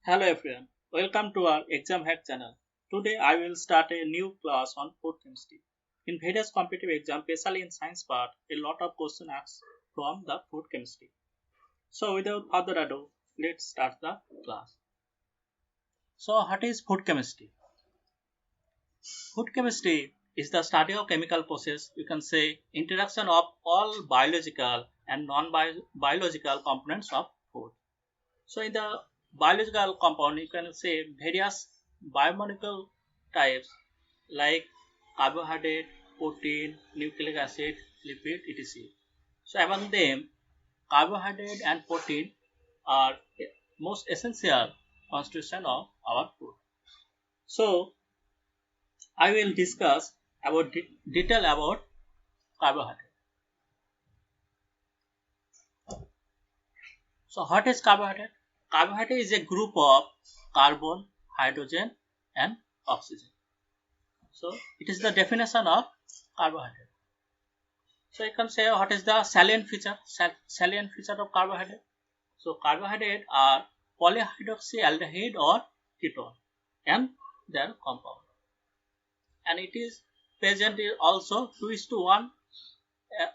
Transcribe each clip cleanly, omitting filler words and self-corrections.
Hello everyone, welcome to our exam hack channel. Today I will start a new class on food chemistry. In various competitive exams, especially in science part, a lot of questions asked from the food chemistry. So without further ado, let's start the class. So what is food chemistry? Food chemistry is the study of chemical process, you can say interaction of all biological and non-biological components of food. So in the biological compound, you can say various biomolecular types like carbohydrate, protein, nucleic acid, lipid, etc. So among them, carbohydrate and protein are most essential constitution of our food. So I will discuss about detail about carbohydrate. So what is carbohydrate? Carbohydrate is a group of carbon, hydrogen and oxygen. So it is the definition of carbohydrate. So you can say what is the salient feature of carbohydrate. So carbohydrate are polyhydroxyaldehyde or ketone and their compound. And it is present in also 2:1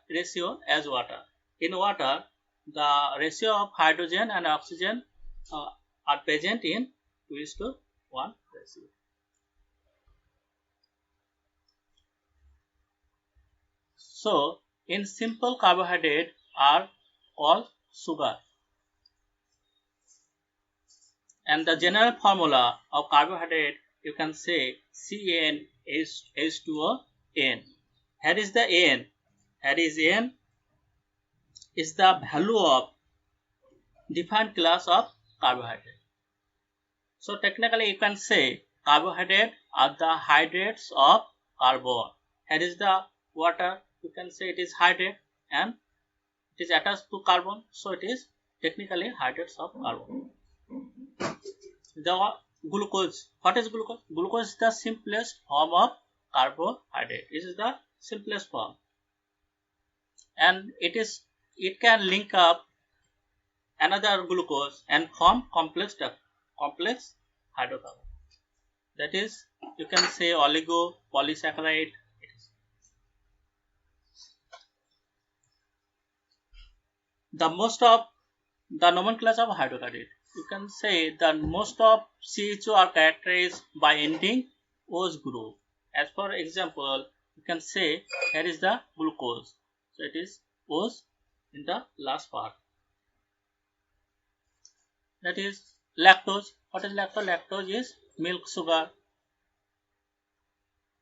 ratio as water. In water, the ratio of hydrogen and oxygen are present in 2:1 ratio. So, in simple, carbohydrate are called sugar. And the general formula of carbohydrate, you can say CnH2O N. Here is the N. Here is N is the value of different class of carbohydrate. So technically you can say carbohydrate are the hydrates of carbon. Here is the water, you can say it is hydrate and it is attached to carbon, so it is technically hydrates of carbon. The glucose, what is glucose? Glucose is the simplest form of carbohydrate. This is the simplest form, and it can link up another glucose and form complex hydrocarbon. That is, you can say oligo, polysaccharide. The most of the nomenclature of hydrocarbon, you can say that most of CHO are characterized by ending OS group. As for example, you can say here is the glucose, so it is OS in the last part. That is lactose. What is lactose? Lactose is milk sugar.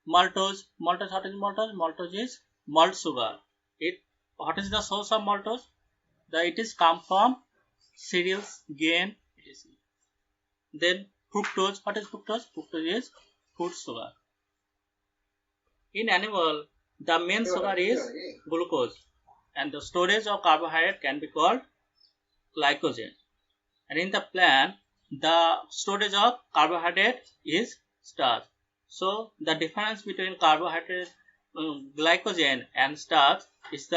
Maltose. Maltose. What is maltose? Maltose is malt sugar. What is the source of maltose? It is come from cereals, grain, etc. Then fructose. What is fructose? Fructose is fruit sugar. In animal, the main sugar is glucose, and the storage of carbohydrate can be called glycogen. And in the plant, the storage of carbohydrate is starch. So the difference between carbohydrate, glycogen and starch is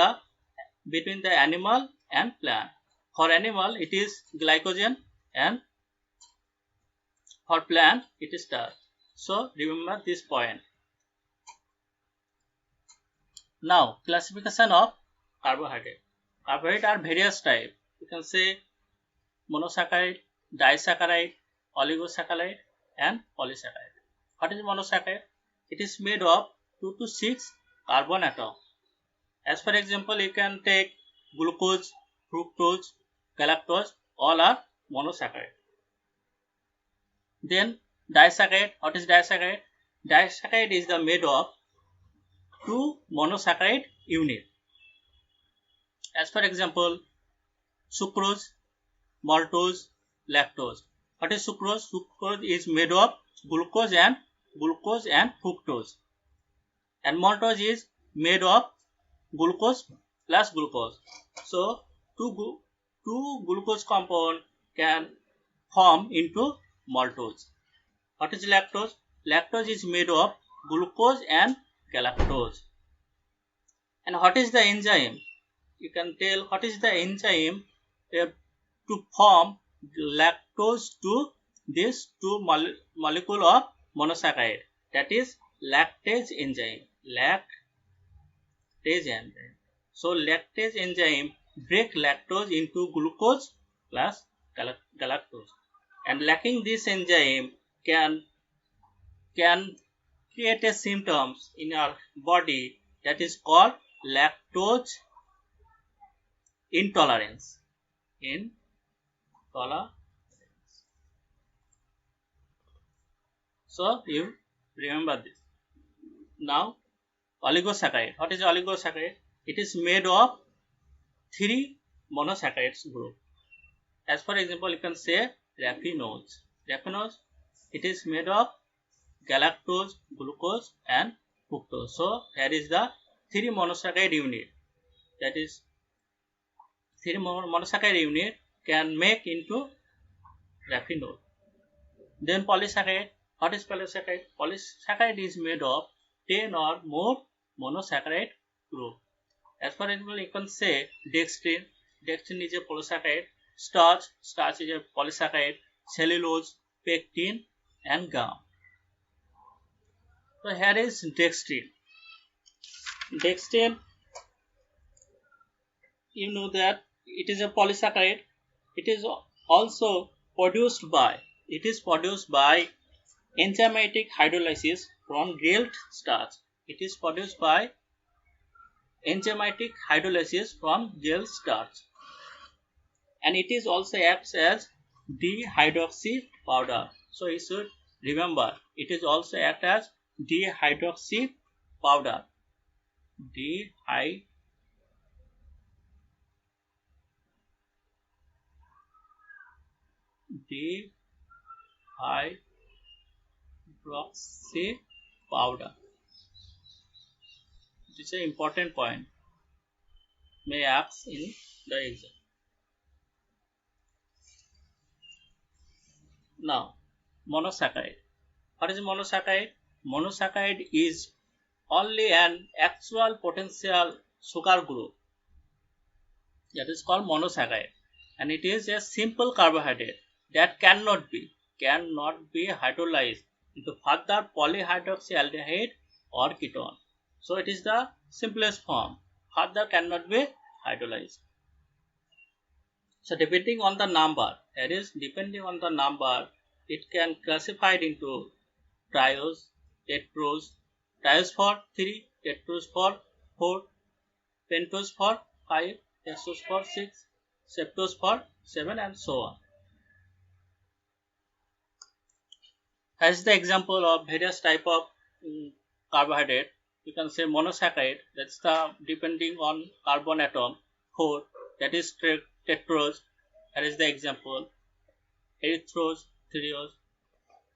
between the animal and plant. For animal it is glycogen and for plant it is starch. So remember this point. Now classification of carbohydrate. Carbohydrate are various types. You can say monosaccharide, disaccharide, oligosaccharide and polysaccharide. What is monosaccharide? It is made of 2 to 6 carbon atoms. As for example, you can take glucose, fructose, galactose, all are monosaccharide. Then disaccharide. What is disaccharide? Disaccharide is made of 2 monosaccharide units. As for example, sucrose, maltose, lactose. What is sucrose? Sucrose is made of glucose and fructose, and maltose is made of glucose plus glucose. So two glucose compound can form into maltose. What is lactose? Lactose is made of glucose and galactose. And what is the enzyme? You can tell what is the enzyme to form lactose to these two molecule of monosaccharide, that is lactase enzyme. So lactase enzyme break lactose into glucose plus galactose, and lacking this enzyme can create a symptoms in our body that is called lactose intolerance. So you remember this. Now oligosaccharide. What is oligosaccharide? It is made of 3 monosaccharides group. As for example, you can say raffinose. Raffinose, it is made of galactose, glucose and fructose. So here is the 3 monosaccharide unit. That is 3 monosaccharide unit can make into raffinose. Then polysaccharide. What is polysaccharide? Polysaccharide is made of 10 or more monosaccharide group. As for example, you can say dextrin. Dextrin is a polysaccharide. Starch is a polysaccharide. Cellulose, pectin and gum. So here is dextrin. Dextrin, you know that it is a polysaccharide. It is also produced by enzymatic hydrolysis from grilled starch. It is produced by enzymatic hydrolysis from gel starch, and it is also acts as dihydroxy powder. So you should remember, it is also act as dihydroxy powder. Dihydroxy powder. This is an important point, may ask in the exam. Now, monosaccharide. What is monosaccharide? Monosaccharide is only an actual potential sugar group, that is called monosaccharide, and it is a simple carbohydrate that cannot be hydrolyzed into further polyhydroxyaldehyde or ketone. So it is the simplest form, further cannot be hydrolyzed. So depending on the number, it can classified into triose, tetrose, triose for 3, tetrose for 4, pentose for 5, hexose for 6, septose for 7 and so on. As the example of various type of carbohydrate, you can say monosaccharide, that's the depending on carbon atom 4, that is tetrose. That is the example. Erythrose, threose.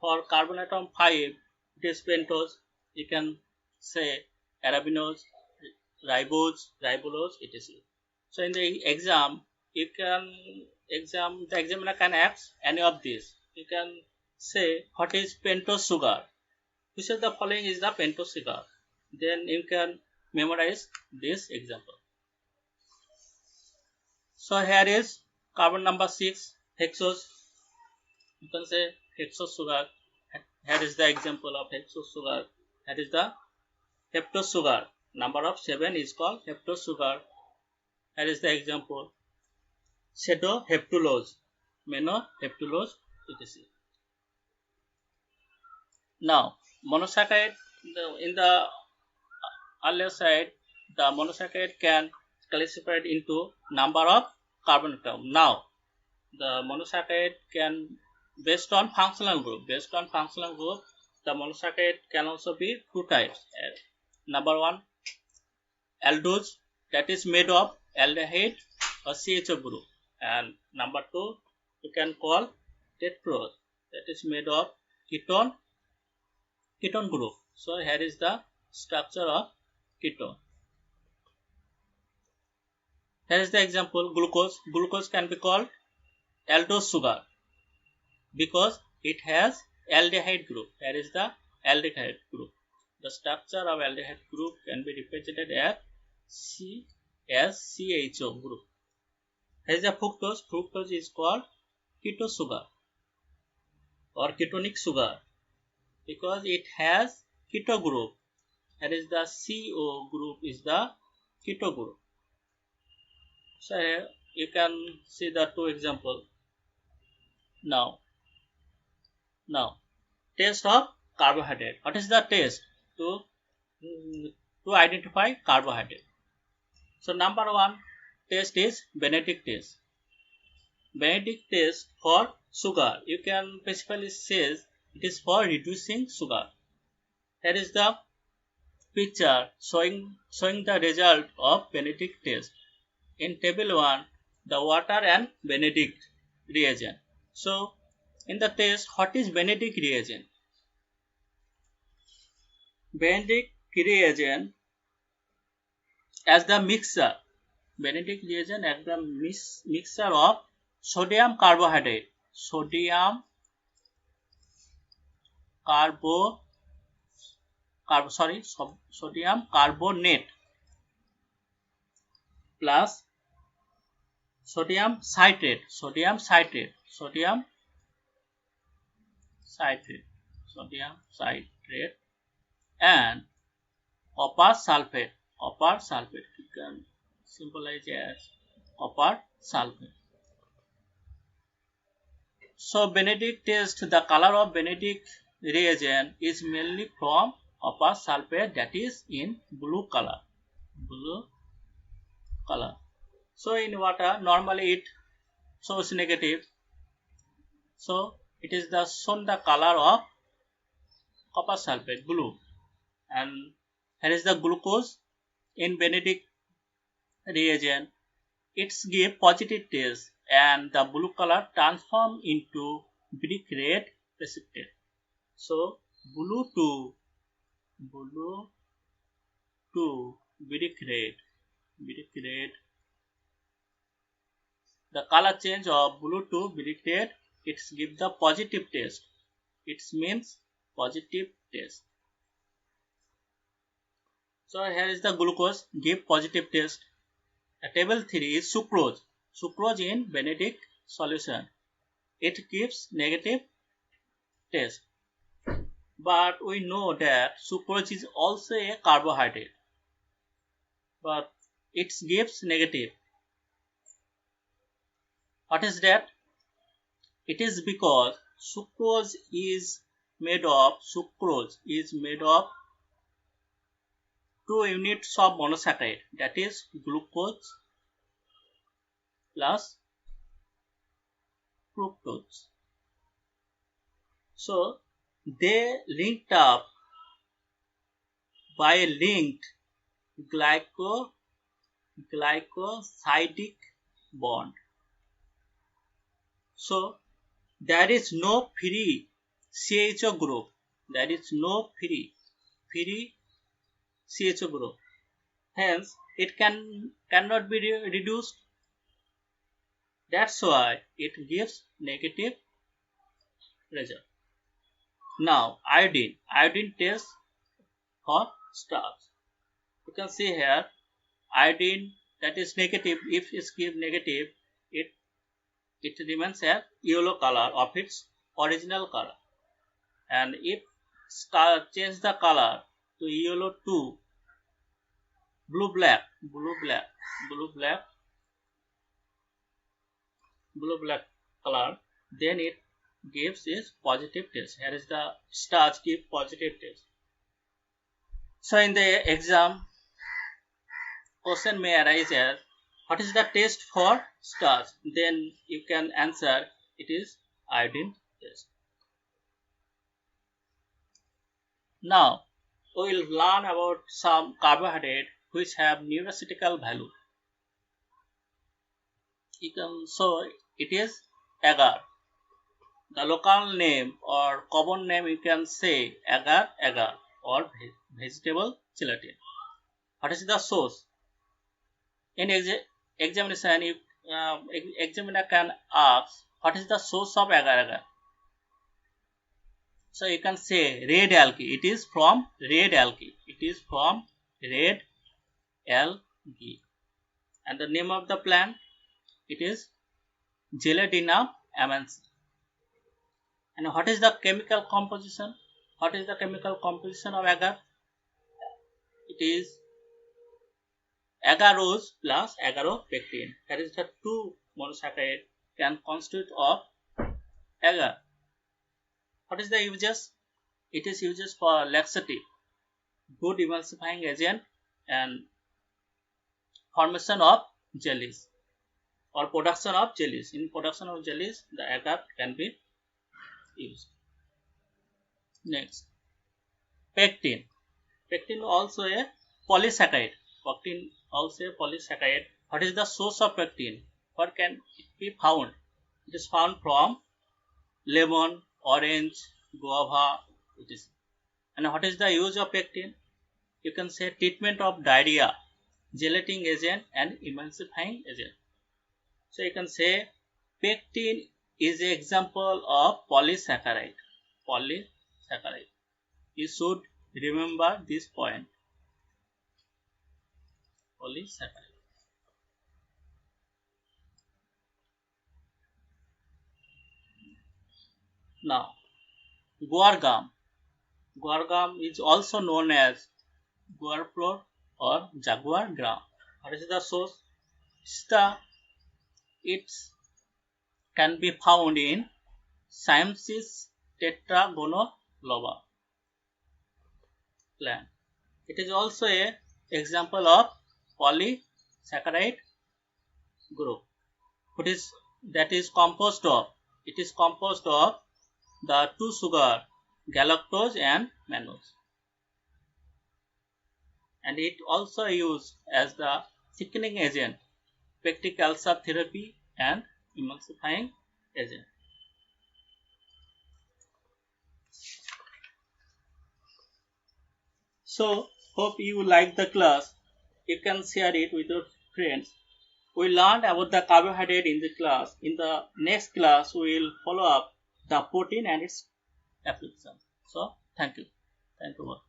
For carbon atom 5, it is pentose. You can say arabinose, ribose, ribulose, etc. So in the exam, the examiner can ask any of these. You can say what is pentose sugar. Which of the following is the pentose sugar? Then you can memorize this example. So here is carbon number 6, hexose. You can say hexose sugar. Here is the example of hexose sugar. That is the heptose sugar. Number of 7 is called heptose sugar. Here is the example. Pseudoheptulose, monoheptulose, etc. Now, monosaccharide, in the earlier side, the monosaccharide can classify into number of carbon atom. Now, the monosaccharide can, based on functional group, the monosaccharide can also be 2 types. Number 1, aldose, that is made of aldehyde or CHO group, and number 2, you can call tetrose, that is made of ketone group. So here is the structure of ketone. Here is the example, glucose. Glucose can be called aldose sugar because it has aldehyde group. Here is the aldehyde group. The structure of aldehyde group can be represented as CHO group. Here is the fructose. Fructose is called ketose sugar. or ketonic sugar because it has keto group. That is the CO group is the keto group. So you can see the two examples. Now taste of carbohydrate. What is the taste? To identify carbohydrate. So number one taste is Benedict taste. Benedict taste for sugar. You can specifically say it is for reducing sugar. That is the picture showing the result of Benedict test. In table 1, the water and Benedict reagent. So in the test, what is Benedict reagent? Benedict reagent as the mixture. Benedict reagent as the mixture of sodium carbohydrate, sodium carbonate plus sodium citrate, and copper sulfate. You can symbolize as copper sulfate. So Benedict test, the color of Benedict reagent is mainly from copper sulfate, that is in blue color. So in water normally it shows negative. So it is shown the color of copper sulfate, blue. And here is the glucose in Benedict reagent. It's give positive taste and the blue color transform into brick red precipitate. So blue to brick red. The color change of blue to brick red, it gives the positive taste. It means positive taste. So here is the glucose, give positive taste. Table 3 is sucrose. Sucrose in Benedict solution. It gives negative taste. But we know that sucrose is also a carbohydrate. But it gives negative. What is that? It is because sucrose is made of 2 units of monosaccharide, that is glucose plus fructose. So they linked up by a linked glycosidic bond. So there is no free CHO group. There is no free CHO group. Hence, it cannot be reduced. That's why it gives negative result. Now, iodine test for starch. You can see here, iodine that is negative. If it gives negative, it remains a yellow color of its original color. And if change the color to yellow to blue black color, then it gives is positive taste. Here is the starch give positive taste. So in the exam, question may arise as what is the taste for starch? Then you can answer it is iodine taste. Now we will learn about some carbohydrate which have nutraceutical value. So it is agar. The local name or common name you can say agar or vegetable gelatin. What is the source? In examination, examiner can ask what is the source of agar. So you can say red algae. It is from red algae. And the name of the plant, it is Geladina amensis. And what is the chemical composition? What is the chemical composition of agar? It is agarose plus agaropectin. That is the two monosaccharide can constitute of agar. What is the uses? It is uses for laxative, good emulsifying agent, and formation of jellies or production of jellies. In production of jellies, the agar can be used. Next, pectin. Pectin also a polysaccharide. Pectin also a polysaccharide. What is the source of pectin? Where can it be found? It is found from lemon, orange, guava, etc. And what is the use of pectin? You can say treatment of diarrhea, gelating agent and emulsifying agent. So you can say pectin is an example of polysaccharide. Polysaccharide. You should remember this point. Polysaccharide. Now, guar gum. Guar gum is also known as guar flour or jaguar gram. What is the source? It can be found in Siamese tetragonoloba plant. It is also an example of polysaccharide group. That is composed of? It is composed of the two sugar, galactose and mannose. And it also used as the thickening agent, pectic ulcer therapy and emulsifying agent. So, hope you like the class. You can share it with your friends. We learned about the carbohydrate in the class. In the next class, we will follow up the protein and its application. So, thank you. Thank you all.